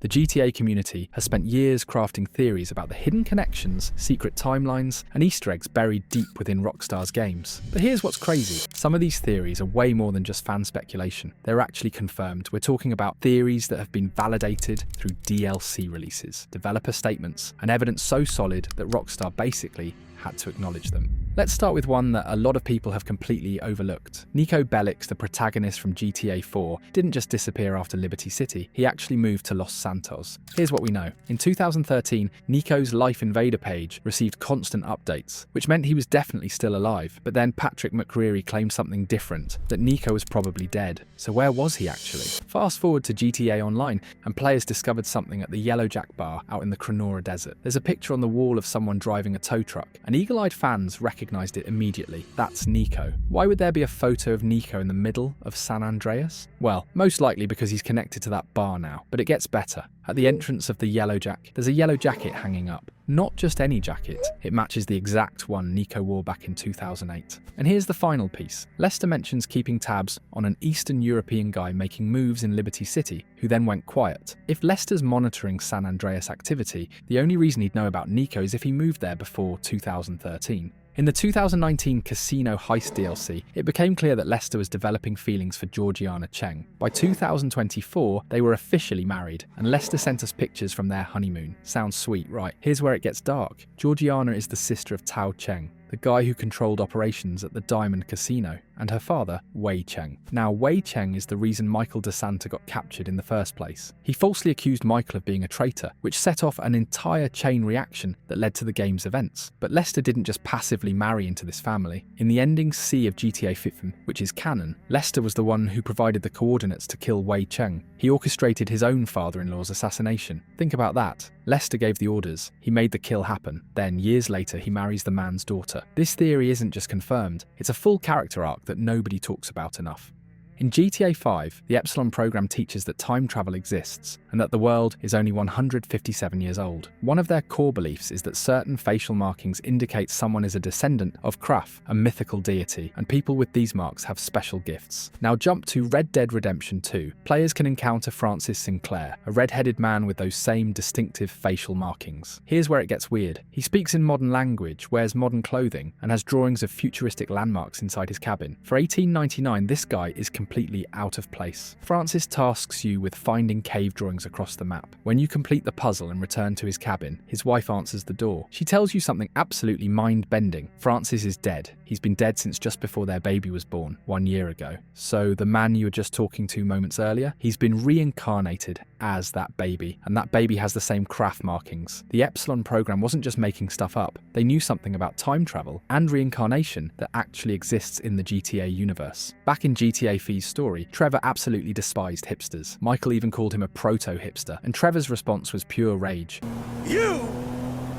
The GTA community has spent years crafting theories about the hidden connections, secret timelines, and Easter eggs buried deep within Rockstar's games. But here's what's crazy. Some of these theories are way more than just fan speculation. They're actually confirmed. We're talking about theories that have been validated through DLC releases, developer statements, and evidence so solid that Rockstar basically had to acknowledge them. Let's start with one that a lot of people have completely overlooked. Niko Bellic, the protagonist from GTA 4, didn't just disappear after Liberty City, he actually moved to Los Santos. Here's what we know. In 2013, Niko's Life Invader page received constant updates, which meant he was definitely still alive. But then Patrick McCreary claimed something different, that Niko was probably dead. So where was he actually? Fast forward to GTA Online, and players discovered something at the Yellow Jack bar out in the Cronora Desert. There's a picture on the wall of someone driving a tow truck, and eagle-eyed fans recognized it immediately. That's Niko. Why would there be a photo of Niko in the middle of San Andreas? Well, most likely because he's connected to that bar now, but it gets better. At the entrance of the Yellow Jack, there's a yellow jacket hanging up. Not just any jacket, it matches the exact one Niko wore back in 2008. And here's the final piece. Lester mentions keeping tabs on an Eastern European guy making moves in Liberty City, who then went quiet. If Lester's monitoring San Andreas activity, the only reason he'd know about Niko is if he moved there before 2013. In the 2019 Casino Heist DLC, it became clear that Lester was developing feelings for Georgiana Cheng. By 2024, they were officially married, and Lester sent us pictures from their honeymoon. Sounds sweet, right? Here's where it gets dark. Georgiana is the sister of Tao Cheng, the guy who controlled operations at the Diamond Casino, and her father, Wei Cheng. Now, Wei Cheng is the reason Michael DeSanta got captured in the first place. He falsely accused Michael of being a traitor, which set off an entire chain reaction that led to the game's events. But Lester didn't just passively marry into this family. In the ending C of GTA 5, which is canon, Lester was the one who provided the coordinates to kill Wei Cheng. He orchestrated his own father-in-law's assassination. Think about that. Lester gave the orders, he made the kill happen, then years later he marries the man's daughter. This theory isn't just confirmed, it's a full character arc that nobody talks about enough. In GTA 5, the Epsilon program teaches that time travel exists and that the world is only 157 years old. One of their core beliefs is that certain facial markings indicate someone is a descendant of Kraf, a mythical deity, and people with these marks have special gifts. Now jump to Red Dead Redemption 2. Players can encounter Francis Sinclair, a red-headed man with those same distinctive facial markings. Here's where it gets weird. He speaks in modern language, wears modern clothing, and has drawings of futuristic landmarks inside his cabin. For 1899, this guy is completely out of place. Francis tasks you with finding cave drawings across the map. When you complete the puzzle and return to his cabin, his wife answers the door. She tells you something absolutely mind-bending. Francis is dead. He's been dead since just before their baby was born, 1 year ago. So the man you were just talking to moments earlier, he's been reincarnated as that baby, and that baby has the same Kraf markings. The Epsilon program wasn't just making stuff up. They knew something about time travel and reincarnation that actually exists in the GTA universe. Back in GTA V's story, Trevor absolutely despised hipsters. Michael even called him a proto-hipster, and Trevor's response was pure rage. You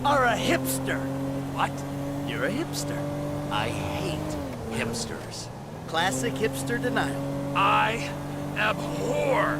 are a hipster. What? You're a hipster. I hate hipsters. Classic hipster denial. I abhor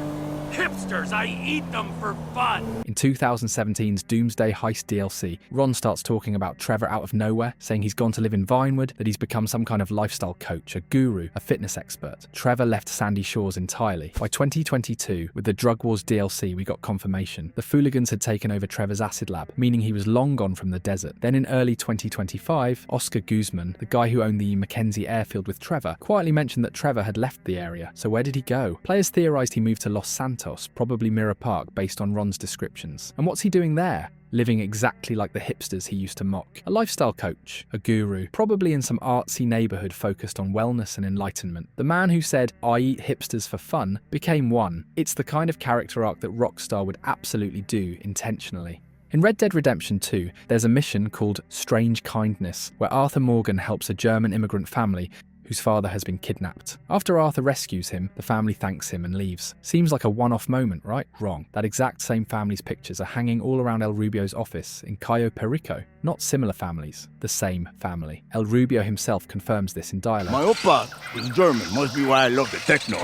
hipsters. I eat them for fun. In 2017's Doomsday Heist DLC, Ron starts talking about Trevor out of nowhere, saying he's gone to live in Vinewood, that he's become some kind of lifestyle coach, a guru, a fitness expert. Trevor left Sandy Shores entirely. By 2022, with the Drug Wars DLC, we got confirmation. The Fooligans had taken over Trevor's acid lab, meaning he was long gone from the desert. Then in early 2025, Oscar Guzman, the guy who owned the Mackenzie airfield with Trevor, quietly mentioned that Trevor had left the area. So where did he go? Players theorized he moved to Los Santos, probably Mirror Park based on Ron's descriptions. And what's he doing there? Living exactly like the hipsters he used to mock. A lifestyle coach, a guru, probably in some artsy neighborhood focused on wellness and enlightenment. The man who said, "I eat hipsters for fun," became one. It's the kind of character arc that Rockstar would absolutely do intentionally. In Red Dead Redemption 2, there's a mission called Strange Kindness, where Arthur Morgan helps a German immigrant family whose father has been kidnapped. After Arthur rescues him, the family thanks him and leaves. Seems like a one-off moment, right? Wrong. That exact same family's pictures are hanging all around El Rubio's office in Cayo Perico. Not similar families, the same family. El Rubio himself confirms this in dialogue. My oppa is German, must be why I love the techno.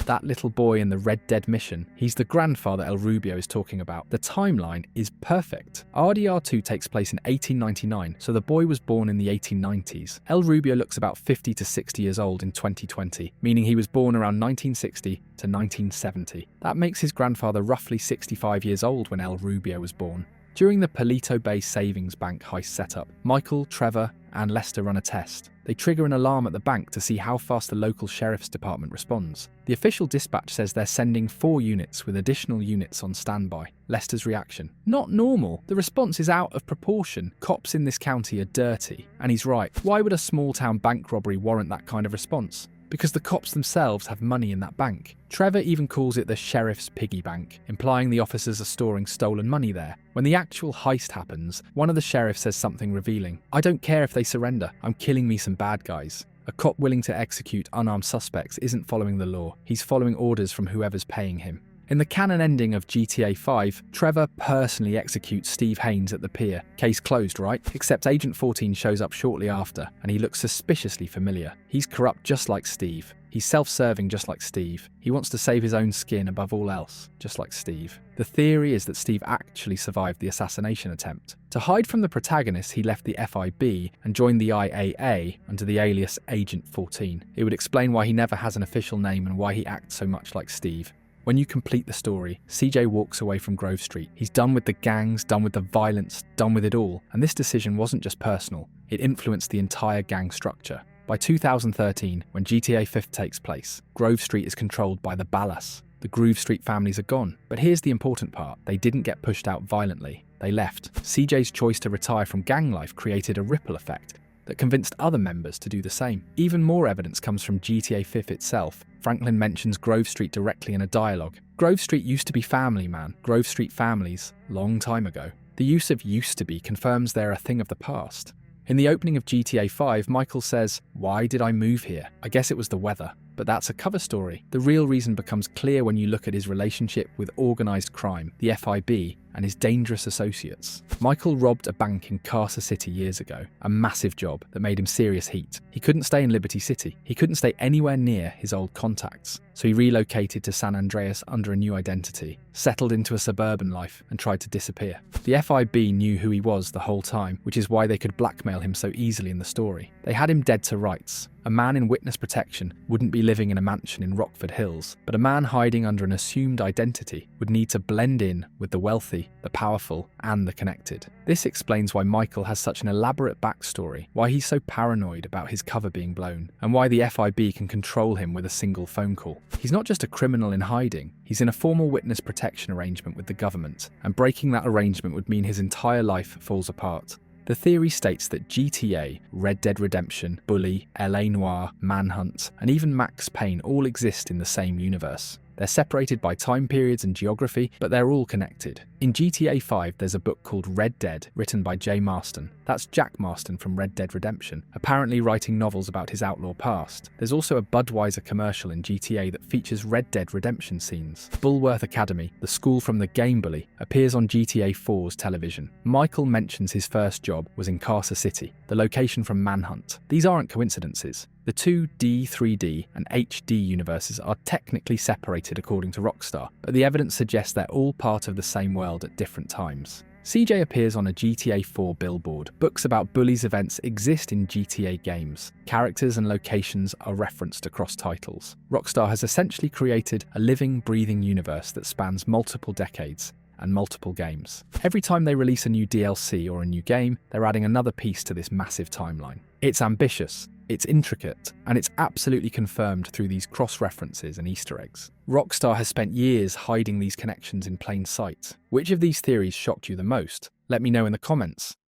That little boy in the Red Dead mission, he's the grandfather El Rubio is talking about. The timeline is perfect. RDR2 takes place in 1899, so the boy was born in the 1890s. El Rubio looks about 50 to 60 years old in 2020, meaning he was born around 1960 to 1970. That makes his grandfather roughly 65 years old when El Rubio was born. During the Palito Bay Savings Bank heist setup, Michael, Trevor, and Lester run a test. They trigger an alarm at the bank to see how fast the local sheriff's department responds. The official dispatch says they're sending 4 units with additional units on standby. Lester's reaction: not normal. The response is out of proportion. Cops in this county are dirty. And he's right. Why would a small-town bank robbery warrant that kind of response? Because the cops themselves have money in that bank. Trevor even calls it the sheriff's piggy bank, implying the officers are storing stolen money there. When the actual heist happens, one of the sheriffs says something revealing. "I don't care if they surrender. I'm killing me some bad guys." A cop willing to execute unarmed suspects isn't following the law. He's following orders from whoever's paying him. In the canon ending of GTA 5, Trevor personally executes Steve Haynes at the pier. Case closed, right? Except Agent 14 shows up shortly after, and he looks suspiciously familiar. He's corrupt just like Steve. He's self-serving just like Steve. He wants to save his own skin above all else, just like Steve. The theory is that Steve actually survived the assassination attempt. To hide from the protagonist, he left the FIB and joined the IAA under the alias Agent 14. It would explain why he never has an official name and why he acts so much like Steve. When you complete the story, CJ walks away from Grove Street. He's done with the gangs, done with the violence, done with it all. And this decision wasn't just personal, it influenced the entire gang structure. By 2013, when GTA 5 takes place, Grove Street is controlled by the Ballas. The Grove Street families are gone. But here's the important part: they didn't get pushed out violently. They left. CJ's choice to retire from gang life created a ripple effect that convinced other members to do the same. Even more evidence comes from GTA 5 itself. Franklin mentions Grove Street directly in a dialogue. Grove Street used to be family, man. Grove Street families, long time ago. The use of used to be confirms they're a thing of the past. In the opening of GTA 5, Michael says, "Why did I move here? I guess it was the weather." But that's a cover story. The real reason becomes clear when you look at his relationship with organised crime, the FIB, and his dangerous associates. Michael robbed a bank in Carcer City years ago, a massive job that made him serious heat. He couldn't stay in Liberty City. He couldn't stay anywhere near his old contacts. So he relocated to San Andreas under a new identity, settled into a suburban life, and tried to disappear. The FIB knew who he was the whole time, which is why they could blackmail him so easily in the story. They had him dead to rights. A man in witness protection wouldn't be living in a mansion in Rockford Hills, but a man hiding under an assumed identity would need to blend in with the wealthy, the powerful, and the connected. This explains why Michael has such an elaborate backstory, why he's so paranoid about his cover being blown, and why the FIB can control him with a single phone call. He's not just a criminal in hiding, he's in a formal witness protection arrangement with the government, and breaking that arrangement would mean his entire life falls apart. The theory states that GTA, Red Dead Redemption, Bully, LA Noire, Manhunt, and even Max Payne all exist in the same universe. They're separated by time periods and geography, but they're all connected. In GTA 5, there's a book called Red Dead, written by Jay Marston. That's Jack Marston from Red Dead Redemption, apparently writing novels about his outlaw past. There's also a Budweiser commercial in GTA that features Red Dead Redemption scenes. Bulworth Academy, the school from the game Bully, appears on GTA 4's television. Michael mentions his first job was in Carcer City, the location from Manhunt. These aren't coincidences. The two D, 3D, and HD universes are technically separated according to Rockstar, but the evidence suggests they're all part of the same world at different times. CJ appears on a GTA 4 billboard. Books about Bully's events exist in GTA games. Characters and locations are referenced across titles. Rockstar has essentially created a living, breathing universe that spans multiple decades and multiple games. Every time they release a new DLC or a new game, they're adding another piece to this massive timeline. It's ambitious, it's intricate, and it's absolutely confirmed through these cross-references and Easter eggs. Rockstar has spent years hiding these connections in plain sight. Which of these theories shocked you the most? Let me know in the comments.